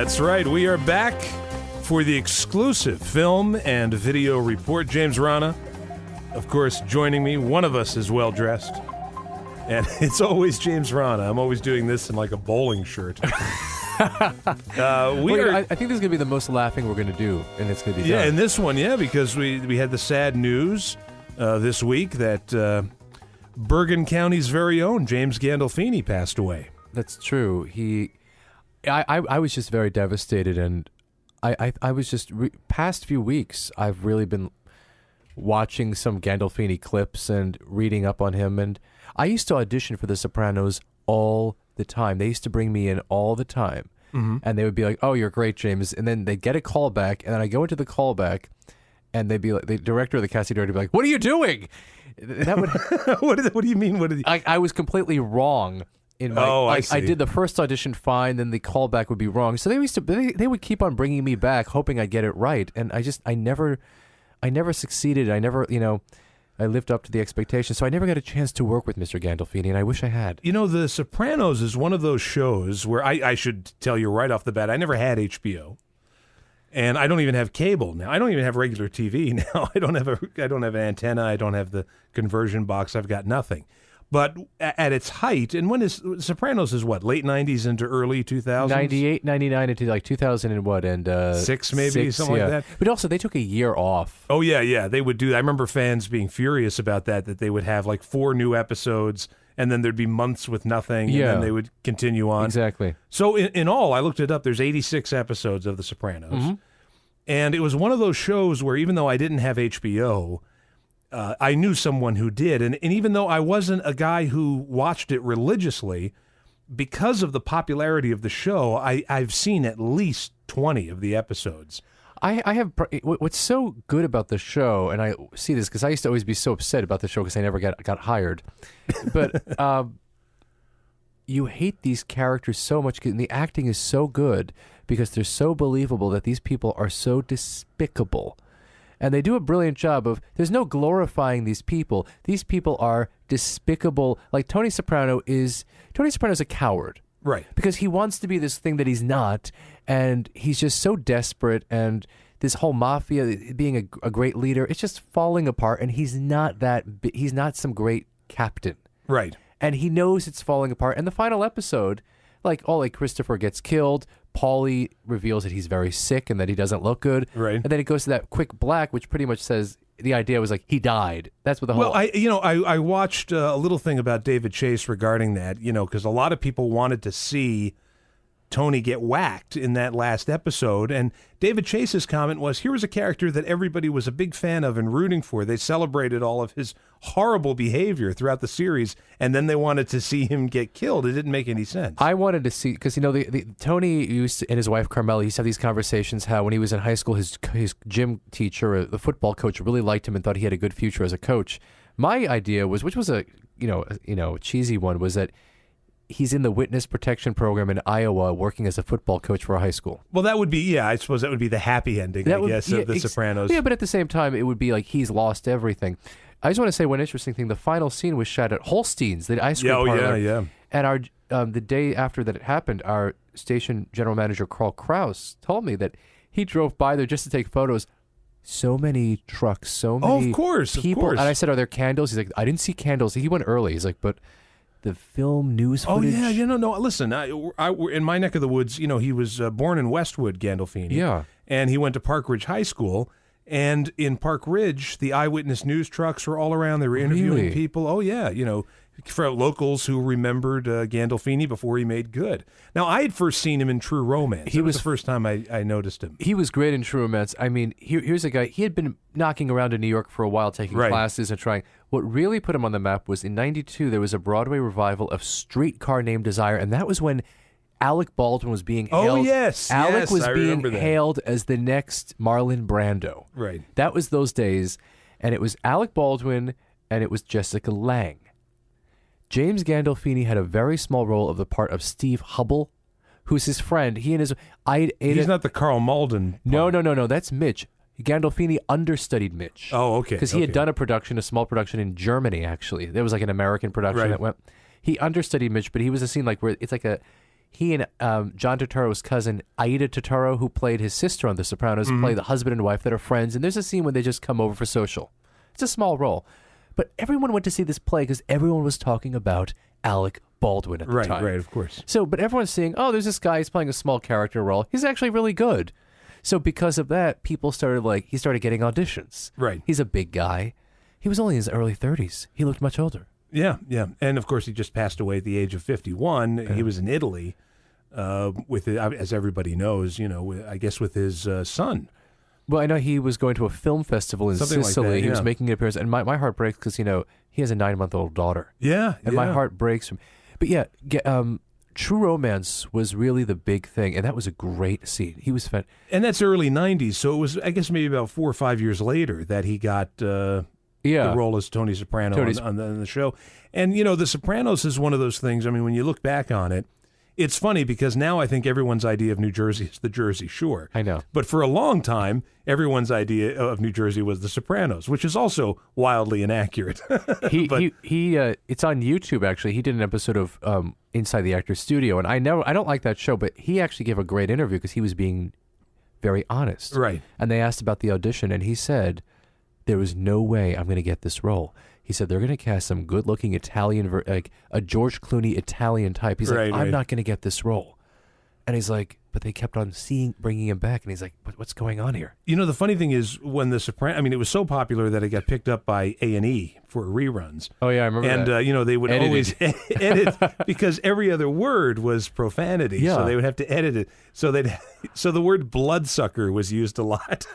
That's right. We are back for the exclusive film and video report. James Rana, of course, joining me. One of us is well dressed. And it's always James Rana. I'm always doing this in like a bowling shirt. I think this is going to be the most laughing we're going to do, and it's going to be done. Yeah, in this one, because we had the sad news this week that Bergen County's very own James Gandolfini passed away. That's true. I was just very devastated, and I was just past few weeks I've really been watching some Gandolfini clips and reading up on him, and I used to audition for The Sopranos all the time. They used to bring me in all the time, and they would be like, "Oh, you're great, James," and then they'd get a call back, and then I go into the callback, and they'd be like, the director or the casting director would be like, "What are you doing?" That would what do you mean? I was completely wrong. I did the first audition fine, then the callback would be wrong. So they would keep on bringing me back, hoping I'd get it right, and I never succeeded. I never, I lived up to the expectations. So I never got a chance to work with Mr. Gandolfini, and I wish I had. The Sopranos is one of those shows where I should tell you right off the bat, I never had HBO, and I don't even have cable now. I don't even have regular TV now. I don't have an antenna. I don't have the conversion box. I've got nothing. But at its height, and when is Sopranos is what, late 90s into early 2000s? 98, 99 into like 2000 and what? And 6 maybe, something like that. But also they took a year off. Oh, yeah. They would do that. I remember fans being furious about that they would have like 4 new episodes, and then there'd be months with nothing, and then they would continue on. Exactly. So in all, I looked it up, there's 86 episodes of The Sopranos. And it was one of those shows where even though I didn't have HBO, I knew someone who did, and even though I wasn't a guy who watched it religiously, because of the popularity of the show, I've seen at least 20 of the episodes. I have what's so good about the show, and I see this because I used to always be so upset about the show because I never got hired, but you hate these characters so much, and the acting is so good because they're so believable that these people are so despicable. And they do a brilliant job of, there's no glorifying these people. These people are despicable. Like Tony Soprano's a coward. Right. Because he wants to be this thing that he's not, and he's just so desperate, and this whole mafia, being a great leader, it's just falling apart, and he's not some great captain. Right. And he knows it's falling apart. And the final episode, like Christopher gets killed, Paulie reveals that he's very sick and that he doesn't look good. Right. And then it goes to that quick black, which pretty much says the idea was like he died. That's what the whole. Well, I watched a little thing about David Chase regarding that, because a lot of people wanted to see Tony get whacked in that last episode, and David Chase's comment was, here was a character that everybody was a big fan of and rooting for. They celebrated all of his horrible behavior throughout the series, and then they wanted to see him get killed. It didn't make any sense. I wanted to see, because Tony used to, and his wife Carmela used to have these conversations how when he was in high school, his gym teacher, the football coach, really liked him and thought he had a good future as a coach. My idea was, which was a cheesy one, was that he's in the witness protection program in Iowa working as a football coach for a high school. Well, that would be, I suppose that would be the happy ending, of The Sopranos. Yeah, but at the same time, it would be like he's lost everything. I just want to say one interesting thing. The final scene was shot at Holstein's, the ice cream parlor. Yeah. And the day after that it happened, our station general manager, Carl Krause, told me that he drove by there just to take photos. So many trucks, so many of course, people. And I said, are there candles? He's like, I didn't see candles. He went early. He's like, but the film news footage. Oh, yeah. No. Listen, I in my neck of the woods, he was born in Westwood, Gandolfini. Yeah. And he went to Park Ridge High School. And in Park Ridge, the eyewitness news trucks were all around. They were interviewing people. Oh, yeah. For locals who remembered Gandolfini before he made good. Now, I had first seen him in True Romance. It was the first time I noticed him. He was great in True Romance. I mean, here's a guy. He had been knocking around in New York for a while, taking classes and trying. What really put him on the map was in '92, there was a Broadway revival of Streetcar Named Desire, and that was when Alec Baldwin was being hailed. Oh, yes. Alec was I being remember that. hailed as the next Marlon Brando. Right. That was those days, and it was Alec Baldwin, and it was Jessica Lange. James Gandolfini had a very small role of the part of Steve Hubble, who's his friend. He's not the Carl Malden part. No. That's Mitch. Gandolfini understudied Mitch. Oh, okay. Because he had done a small production in Germany, actually. There was like an American production that went. He understudied Mitch, but he was a scene like where it's like he and John Turturro's cousin, Aida Turturro, who played his sister on The Sopranos, play the husband and wife that are friends. And there's a scene where they just come over for social. It's a small role. But everyone went to see this play because everyone was talking about Alec Baldwin at the time. Right, of course. So, but everyone's saying, oh, there's this guy, he's playing a small character role. He's actually really good. So because of that, people started he started getting auditions. Right. He's a big guy. He was only in his early 30s. He looked much older. Yeah. And of course, he just passed away at the age of 51. He was in Italy as everybody knows, I guess with his son. Well, I know he was going to a film festival in Something Sicily. like that, He was making an appearance. And my heart breaks because, he has a 9-month-old daughter. Yeah. And my heart breaks. But yeah, True Romance was really the big thing. And that was a great scene. He was And that's early 90s. So it was, I guess, maybe about 4 or 5 years later that he got the role as Tony Soprano on the show. And, The Sopranos is one of those things, I mean, when you look back on it, it's funny because now I think everyone's idea of New Jersey is the Jersey Shore. I know. But for a long time, everyone's idea of New Jersey was the Sopranos, which is also wildly inaccurate. He it's on YouTube, actually. He did an episode of Inside the Actor's Studio. And I don't like that show, but he actually gave a great interview because he was being very honest. Right. And they asked about the audition, and he said, there was no way I'm going to get this role. He said, they're going to cast some good-looking Italian, like a George Clooney Italian type. He's like, I'm not going to get this role. And he's like, but they kept on bringing him back. And he's like, what's going on here? The funny thing is when the Sopranos, it was so popular that it got picked up by A&E for reruns. Oh, yeah, I remember that. And, they would always edit because every other word was profanity. Yeah. So they would have to edit it. So the word bloodsucker was used a lot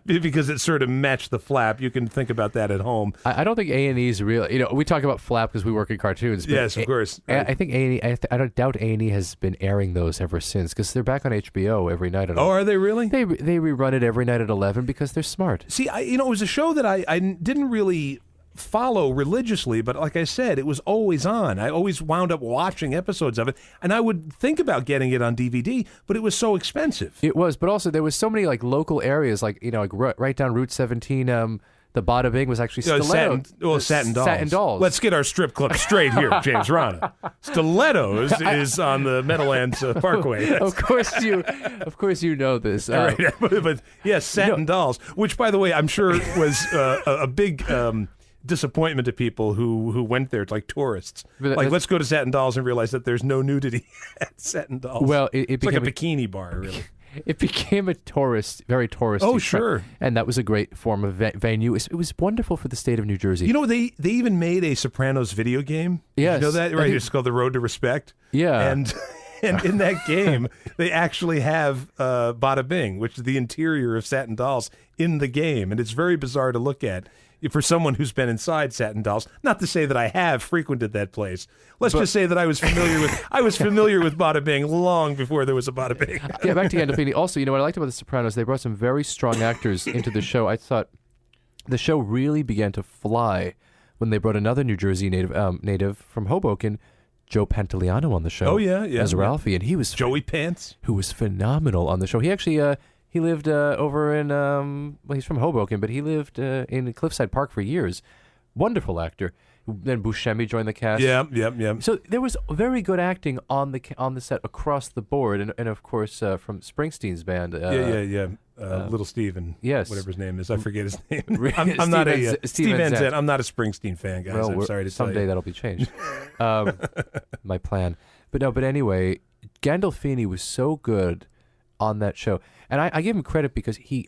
because it sort of matched the flap. You can think about that at home. I don't think A&E's real. We talk about flap because we work in cartoons. But yes, of course. Right. I think A&E, I don't doubt A&E has been airing those ever since because they're back on HBO every night at 11. Oh, are they really? They rerun it every night at 11 because they're smart. See, it was a show that I didn't really follow religiously, but like I said, it was always on. I always wound up watching episodes of it, and I would think about getting it on DVD, but it was so expensive. It was, but also there was so many local areas, right down Route 17. The Bada Bing was actually Stiletto. Satin Dolls. Satin Dolls. Let's get our strip club straight here, James Rana. Stilettos is on the Meadowlands Parkway. Of course you know this. Right. But yes, Satin Dolls, which by the way I'm sure was a big disappointment to people who went there like tourists. Let's go to Satin Dolls and realize that there's no nudity at Satin Dolls. Well, it's like a bikini bar, really. It became very touristy. Oh, sure. And that was a great form of venue. It was wonderful for the state of New Jersey. They even made a Sopranos video game. Yes. Did you know that? Right. It's called The Road to Respect. Yeah. And in that game, they actually have Bada Bing, which is the interior of Satin Dolls, in the game. And it's very bizarre to look at for someone who's been inside Satin Dolls. Not to say that I have frequented that place. Let's just say that I was familiar with Bada Bing long before there was a Bada Bing. Yeah, back to Gandolfini. Also, what I liked about The Sopranos, they brought some very strong actors into the show. I thought the show really began to fly when they brought another New Jersey native from Hoboken, Joe Pantoliano, on the show. Oh, yeah. As Ralphie. And he was... Joey Pants. Who was phenomenal on the show. He actually... He lived over in, he's from Hoboken, but he lived in Cliffside Park for years. Wonderful actor. Then Buscemi joined the cast. Yeah. So there was very good acting on the set across the board, and of course from Springsteen's band. Little Steven. Yes. Whatever his name is. I forget his name. I'm not a Steve Van Zandt. I'm not a Springsteen fan, guys. I'm sorry to tell you. Someday that'll be changed. My plan. But anyway, Gandolfini was so good on that show. And I give him credit because he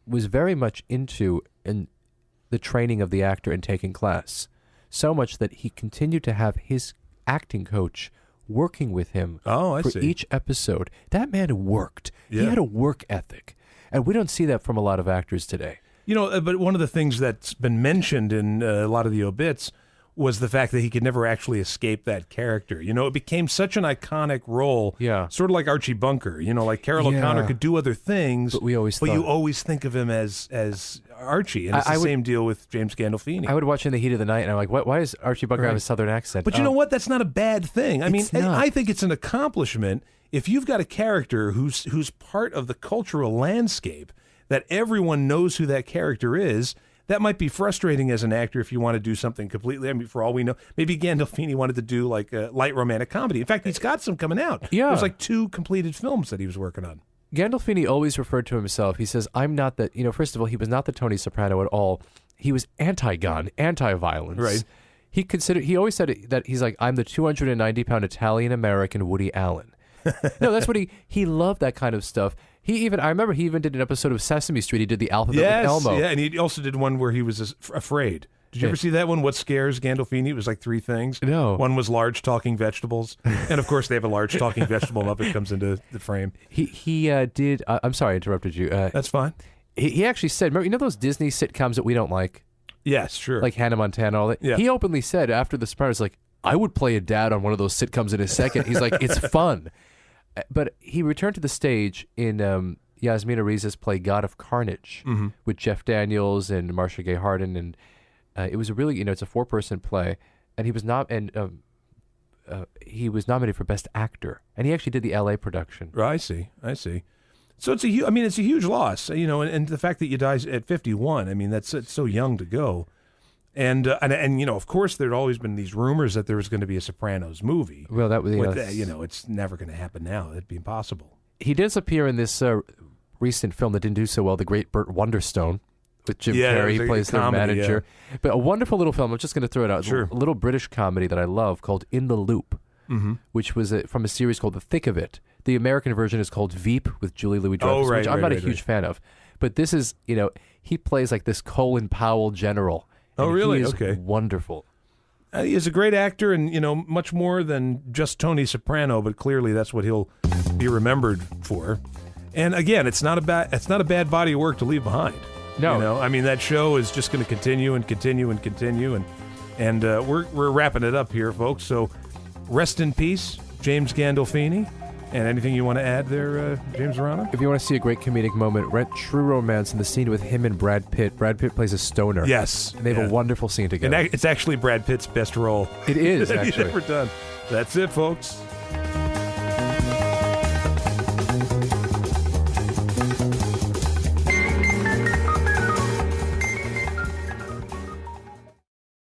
was very much into the training of the actor and taking class. So much that he continued to have his acting coach working with him for each episode. That man worked. Yeah. He had a work ethic. And we don't see that from a lot of actors today. But one of the things that's been mentioned in a lot of the obits was the fact that he could never actually escape that character. It became such an iconic role. Yeah. Sort of like Archie Bunker. Like Carroll O'Connor could do other things, but you always think of him as Archie. And it's the same deal with James Gandolfini. I would watch In the Heat of the Night, and I'm like, why does Archie Bunker have a southern accent? But you know what? That's not a bad thing. I mean, I think it's an accomplishment if you've got a character who's part of the cultural landscape, that everyone knows who that character is. that might be frustrating as an actor if you want to do something completely. I mean, for all we know, maybe Gandolfini wanted to do like a light romantic comedy. In fact, he's got some coming out. Yeah. There's like 2 completed films that he was working on. Gandolfini always referred to himself. He says, I'm not the, first of all, he was not the Tony Soprano at all. He was anti-gun, anti-violence. Right. He always said that he's like, I'm the 290-pound Italian-American Woody Allen. No, that's what he loved, that kind of stuff. I remember he even did an episode of Sesame Street. He did the alphabet with Elmo. Yeah, and he also did one where he was afraid. Did you ever see that one? What scares Gandolfini? It was like 3 things. No. One was large talking vegetables. And of course, they have a large talking vegetable Muppet comes into the frame. He did, I'm sorry I interrupted you. That's fine. He actually said, remember, those Disney sitcoms that we don't like? Yes, sure. Like Hannah Montana, all that? Yeah. He openly said after The Sopranos, like, I would play a dad on one of those sitcoms in a second. He's like, it's fun. But he returned to the stage in Yasmina Riza's play God of Carnage with Jeff Daniels and Marcia Gay Harden, and it was a really, it's a 4-person play, and he was he was nominated for Best Actor, and he actually did the L.A. production. I see. So it's a huge loss, and the fact that you die at 51. I mean, it's so young to go, and of course there'd always been these rumors that there was going to be a Sopranos movie. Well, that was it's never going to happen now. It'd be impossible. He does appear in this recent film that didn't do so well, The Great Burt Wonderstone, with Jim Carrey. He plays their manager. Yeah. But a wonderful little film. I'm just going to throw it out. Sure. A little British comedy that I love called In the Loop, which was from a series called The Thick of It. The American version is called Veep with Julie Louis-Dreyfus, which I'm not a huge fan of. But this is, he plays like this Colin Powell general. Oh, really? He is okay. Wonderful. He is a great actor, and much more than just Tony Soprano. But clearly, that's what he'll be remembered for. And again, it's not a bad body of work to leave behind. No, I mean, that show is just going to continue and continue and continue, and we're wrapping it up here, folks. So, rest in peace, James Gandolfini. And anything you want to add there, James Rana? If you want to see a great comedic moment, rent True Romance in the scene with him and Brad Pitt. Brad Pitt plays a stoner. Yes. And they have a wonderful scene together. And it's actually Brad Pitt's best role. It is, that actually. he's ever done. That's it, folks.